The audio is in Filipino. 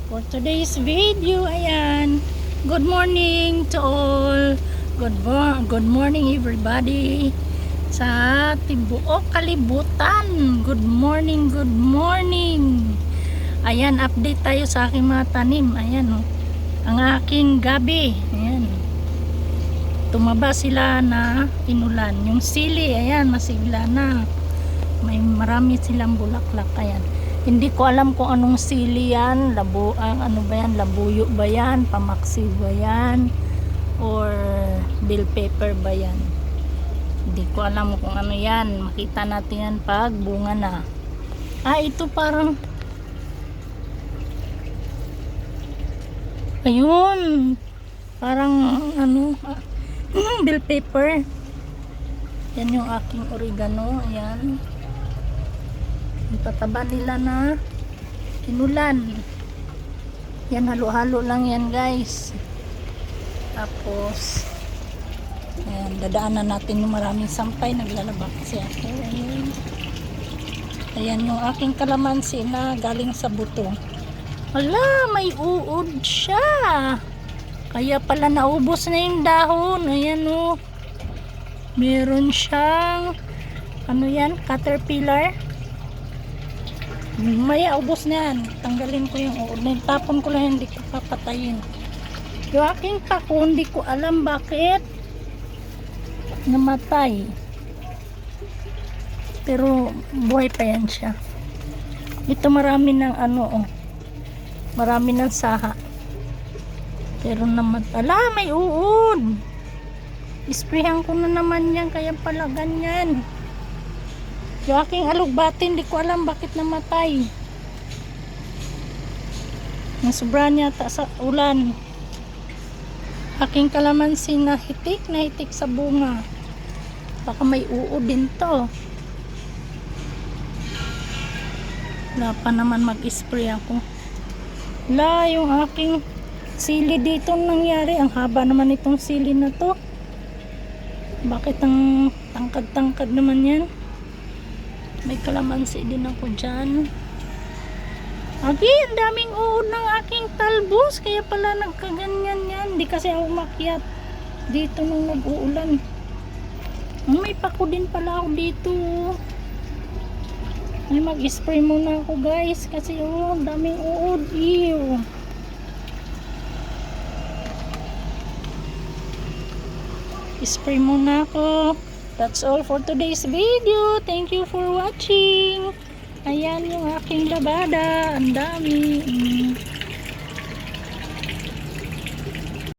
For today's video, ayan. Good morning to all. Good morning everybody. Sa tibuok kalibutan. Good morning, good morning. Ayan, update tayo sa aking mga tanim. Ayan, oh. Ang aking gabi. Ayan. Tumaba sila na inulan. Yung sili, ayan, masigla na. May marami silang bulaklak. Ayan. Hindi ko alam kung anong sili yan, ano ba yan, labuyo ba yan, pamaksi ba yan, or bell pepper ba yan. Hindi ko alam kung ano yan. Makita natin yan pag bunga na. Ito parang, ayun, parang ano, bell pepper. Yan yung aking oregano. Ayan. Yung tataba nila na inulan. Yan, halo-halo lang yan, guys. Tapos ayan, dadaanan natin yung maraming sampay. Naglalaba kasi ako. Ayan. Ayan yung aking kalamansi na galing sa buto. Wala, may uod siya. Kaya pala naubos na yung dahon. Ayan, oh. Meron siyang ano yan, caterpillar. Maya ubos na yan. Tanggalin ko yung uod. Tapon ko lang, hindi ko papatayin. Yung aking pako, hindi ko alam bakit namatay. Pero buhay pa yan siya. Ito marami ng ano, oh. Marami ng saha. Pero namatay. Ala, may uod. Isprayhan ko na naman yan. Kaya pala ganyan. Yung aking alugbati, hindi ko alam bakit namatay. Nasubra niya sa ulan. Aking kalamansi na hitik sa bunga. Baka may uod din to. Wala pa naman mag-spray ako. Wala, yung aking sili dito nangyari. Ang haba naman itong sili na to. Bakit ang tangkad-tangkad naman yan? May kalamansi din ako dyan. Ang daming uod ng aking talbos. Kaya pala nagkaganyan yan. Hindi kasi ako makyat dito nung nag-uulan. May pako din pala ako dito. Ay, mag-spray muna ako, guys. Kasi daming uod. Ew. Spray muna ako. That's all for today's video. Thank you for watching. Ayan yung aking labada. Ang dami.